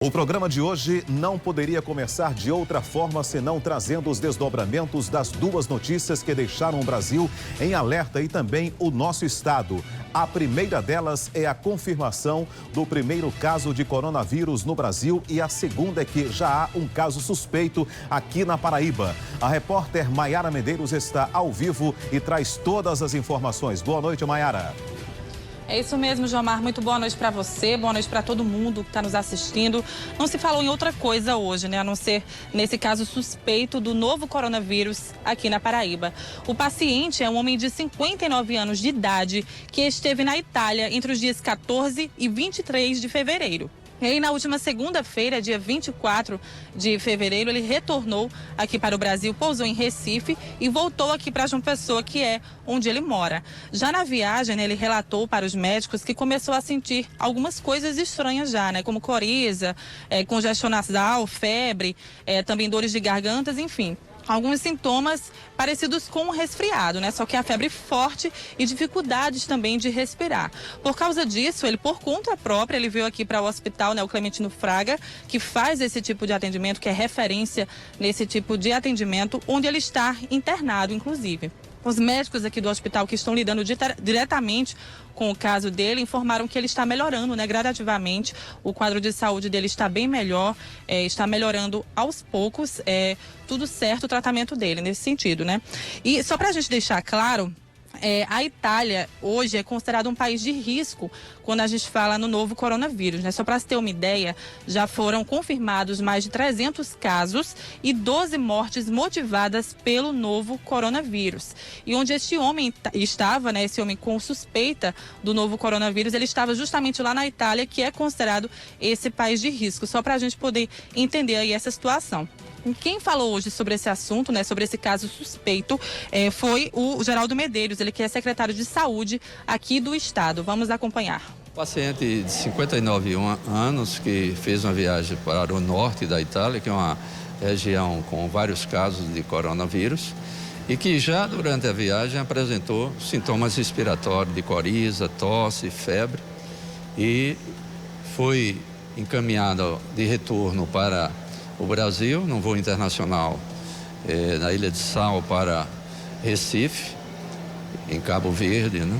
O programa de hoje não poderia começar de outra forma senão trazendo os desdobramentos das duas notícias que deixaram o Brasil em alerta e também o nosso estado. A primeira delas é a confirmação do primeiro caso de coronavírus no Brasil e a segunda é que já há um caso suspeito aqui na Paraíba. A repórter Maiara Medeiros está ao vivo e traz todas as informações. Boa noite, Maiara. É isso mesmo, Jomar. Muito boa noite para você, boa noite para todo mundo que está nos assistindo. Não se falou em outra coisa hoje, né? A não ser nesse caso suspeito do novo coronavírus aqui na Paraíba. O paciente é um homem de 59 anos de idade que esteve na Itália entre os dias 14 e 23 de fevereiro. E aí, na última segunda-feira, dia 24 de fevereiro, ele retornou aqui para o Brasil, pousou em Recife e voltou aqui para João Pessoa, que é onde ele mora. Já na viagem, né, ele relatou para os médicos que começou a sentir algumas coisas estranhas já, né? Como coriza, congestão nasal, febre, também dores de gargantas, enfim. Alguns sintomas parecidos com um resfriado, né? Só que a febre forte e dificuldades também de respirar. Por causa disso, ele, por conta própria, ele veio aqui para o hospital, né, o Clementino Fraga, que faz esse tipo de atendimento, que é referência nesse tipo de atendimento, onde ele está internado, inclusive. Os médicos aqui do hospital que estão lidando diretamente com o caso dele informaram que ele está melhorando, né, gradativamente. O quadro de saúde dele está bem melhor, está melhorando aos poucos, tudo certo o tratamento dele nesse sentido, né? E só para a gente deixar claro, a Itália hoje é considerada um país de risco quando a gente fala no novo coronavírus, né? Só para se ter uma ideia, já foram confirmados mais de 300 casos e 12 mortes motivadas pelo novo coronavírus. E onde este homem estava, né? Esse homem com suspeita do novo coronavírus, ele estava justamente lá na Itália, que é considerado esse país de risco. Só para a gente poder entender aí essa situação. Quem falou hoje sobre esse assunto, né, sobre esse caso suspeito, foi o Geraldo Medeiros, ele que é secretário de saúde aqui do estado. Vamos acompanhar. Paciente de 59 anos que fez uma viagem para o norte da Itália, que é uma região com vários casos de coronavírus, e que já durante a viagem apresentou sintomas respiratórios de coriza, tosse, febre, e foi encaminhado de retorno para o Brasil, num voo internacional na Ilha de Sal para Recife, em Cabo Verde, né?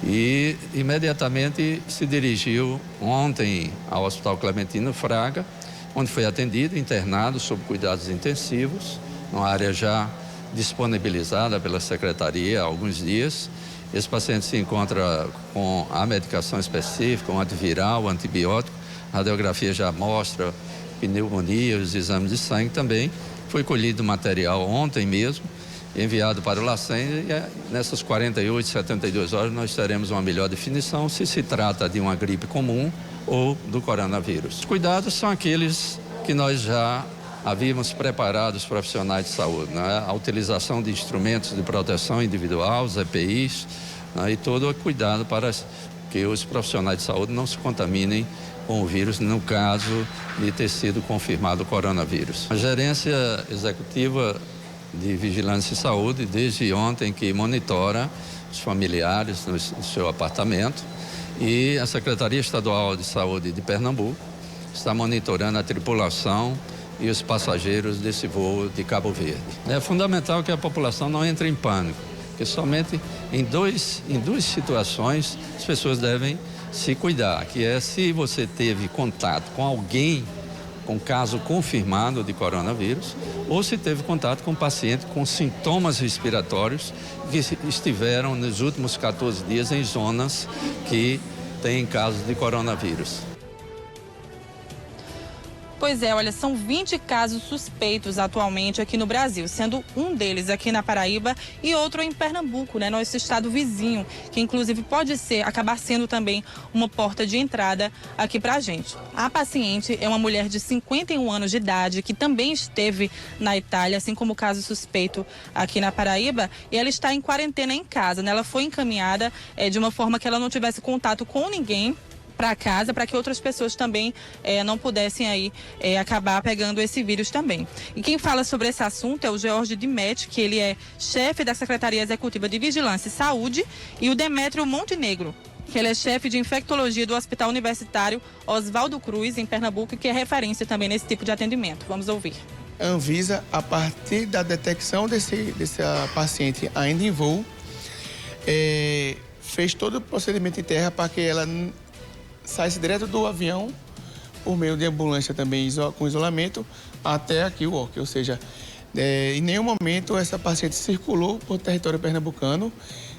E imediatamente se dirigiu ontem ao Hospital Clementino Fraga, onde foi atendido, internado sob cuidados intensivos, numa área já disponibilizada pela Secretaria há alguns dias. Esse paciente se encontra com a medicação específica, um antiviral, antibiótico. A radiografia já mostra pneumonia, os exames de sangue também. Foi colhido material ontem mesmo, enviado para o LACEN, e nessas 48, 72 horas nós teremos uma melhor definição se trata de uma gripe comum ou do coronavírus. Os cuidados são aqueles que nós já havíamos preparado os profissionais de saúde, né? A utilização de instrumentos de proteção individual, os EPIs, né? E todo o cuidado para que os profissionais de saúde não se contaminem com o vírus, no caso de ter sido confirmado o coronavírus. A gerência executiva de Vigilância e Saúde, desde ontem, que monitora os familiares no seu apartamento, e a Secretaria Estadual de Saúde de Pernambuco está monitorando a tripulação e os passageiros desse voo de Cabo Verde. É fundamental que a população não entre em pânico, porque somente em duas situações as pessoas devem se cuidar, que é se você teve contato com alguém com caso confirmado de coronavírus, ou se teve contato com um paciente com sintomas respiratórios que estiveram nos últimos 14 dias em zonas que têm casos de coronavírus. Pois é, olha, são 20 casos suspeitos atualmente aqui no Brasil, sendo um deles aqui na Paraíba e outro em Pernambuco, né, nosso estado vizinho, que inclusive pode acabar sendo também uma porta de entrada aqui pra gente. A paciente é uma mulher de 51 anos de idade que também esteve na Itália, assim como o caso suspeito aqui na Paraíba, e ela está em quarentena em casa, né? Ela foi encaminhada de uma forma que ela não tivesse contato com ninguém para casa, para que outras pessoas também não pudessem aí acabar pegando esse vírus também. E quem fala sobre esse assunto é o George Dimetti, que ele é chefe da Secretaria Executiva de Vigilância e Saúde, e o Demétrio Montenegro, que ele é chefe de infectologia do Hospital Universitário Oswaldo Cruz, em Pernambuco, que é referência também nesse tipo de atendimento. Vamos ouvir. A Anvisa, a partir da detecção dessa paciente ainda em voo, fez todo o procedimento em terra para que ela saísse direto do avião, por meio de ambulância também com isolamento, até aqui o OC. Ou seja, em nenhum momento essa paciente circulou por território pernambucano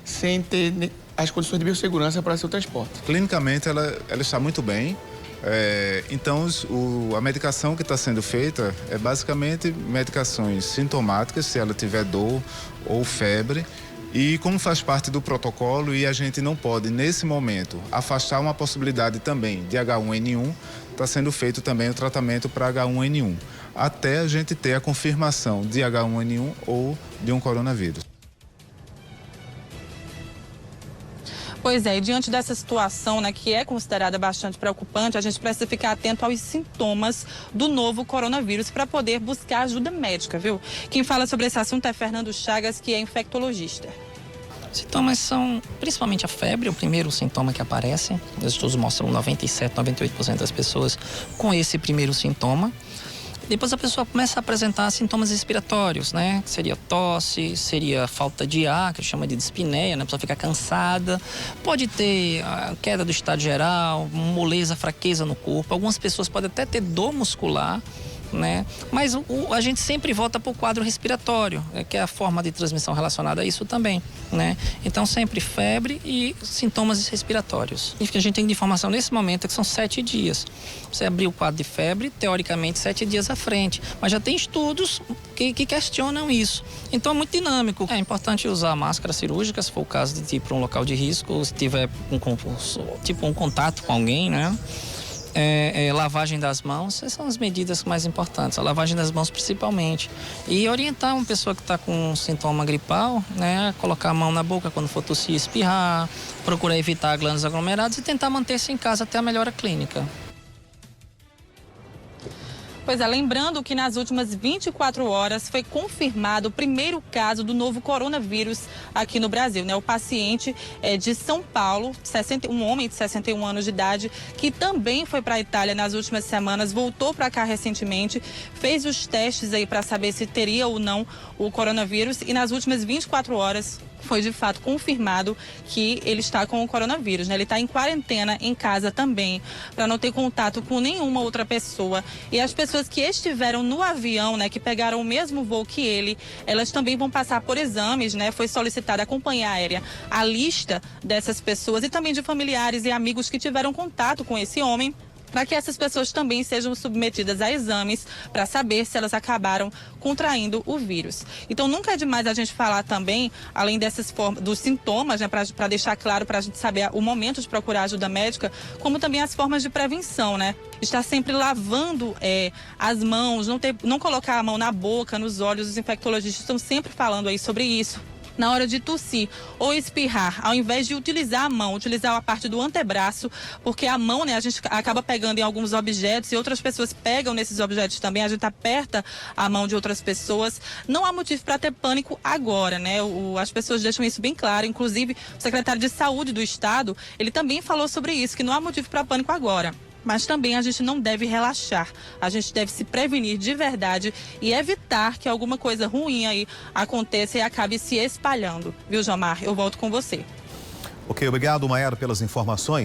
sem ter as condições de biossegurança para seu transporte. Clinicamente, ela está muito bem. Então, a medicação que está sendo feita é basicamente medicações sintomáticas, se ela tiver dor ou febre. E como faz parte do protocolo e a gente não pode, nesse momento, afastar uma possibilidade também de H1N1, está sendo feito também o tratamento para H1N1, até a gente ter a confirmação de H1N1 ou de um coronavírus. Pois é, e diante dessa situação, né, que é considerada bastante preocupante, a gente precisa ficar atento aos sintomas do novo coronavírus para poder buscar ajuda médica, viu? Quem fala sobre esse assunto é Fernando Chagas, que é infectologista. Sintomas são principalmente a febre, o primeiro sintoma que aparece. Os estudos mostram 97%, 98% das pessoas com esse primeiro sintoma. Depois a pessoa começa a apresentar sintomas respiratórios, né? Que seria tosse, seria falta de ar, que a gente chama de dispneia, né? A pessoa fica cansada. Pode ter a queda do estado geral, moleza, fraqueza no corpo. Algumas pessoas podem até ter dor muscular, né? Mas a gente sempre volta para o quadro respiratório, que é a forma de transmissão relacionada a isso também, né? Então sempre febre e sintomas respiratórios. E o que a gente tem de informação nesse momento é que são 7 dias. Você abriu o quadro de febre, teoricamente 7 dias à frente, mas já tem estudos que questionam isso. Então é muito dinâmico. É importante usar máscara cirúrgica, se for o caso de ir para um local de risco, se tiver um contato com alguém, né? Lavagem das mãos, essas são as medidas mais importantes, a lavagem das mãos principalmente. E orientar uma pessoa que está com um sintoma gripal, né, colocar a mão na boca quando for tossir e espirrar, procurar evitar glândulas aglomeradas e tentar manter-se em casa até a melhora clínica. Pois é, lembrando que nas últimas 24 horas foi confirmado o primeiro caso do novo coronavírus aqui no Brasil, né? O paciente é de São Paulo, um homem de 61 anos de idade, que também foi para a Itália nas últimas semanas, voltou para cá recentemente, fez os testes aí para saber se teria ou não o coronavírus e nas últimas 24 horas foi de fato confirmado que ele está com o coronavírus, né? Ele está em quarentena em casa também, para não ter contato com nenhuma outra pessoa. E as pessoas que estiveram no avião, né, que pegaram o mesmo voo que ele, elas também vão passar por exames, né? Foi solicitada a companhia aérea a lista dessas pessoas e também de familiares e amigos que tiveram contato com esse homem, para que essas pessoas também sejam submetidas a exames para saber se elas acabaram contraindo o vírus. Então nunca é demais a gente falar também, além dessas formas, dos sintomas, né, para deixar claro, para a gente saber o momento de procurar ajuda médica, como também as formas de prevenção, né? Estar sempre lavando as mãos, não colocar a mão na boca, nos olhos. Os infectologistas estão sempre falando aí sobre isso. Na hora de tossir ou espirrar, ao invés de utilizar a mão, utilizar a parte do antebraço, porque a mão, né, a gente acaba pegando em alguns objetos e outras pessoas pegam nesses objetos também, a gente aperta a mão de outras pessoas. Não há motivo para ter pânico agora, né? As pessoas deixam isso bem claro, inclusive o secretário de Saúde do Estado, ele também falou sobre isso, que não há motivo para pânico agora. Mas também a gente não deve relaxar, a gente deve se prevenir de verdade e evitar que alguma coisa ruim aí aconteça e acabe se espalhando. Viu, Jomar? Eu volto com você. Ok, obrigado, Maiara, pelas informações.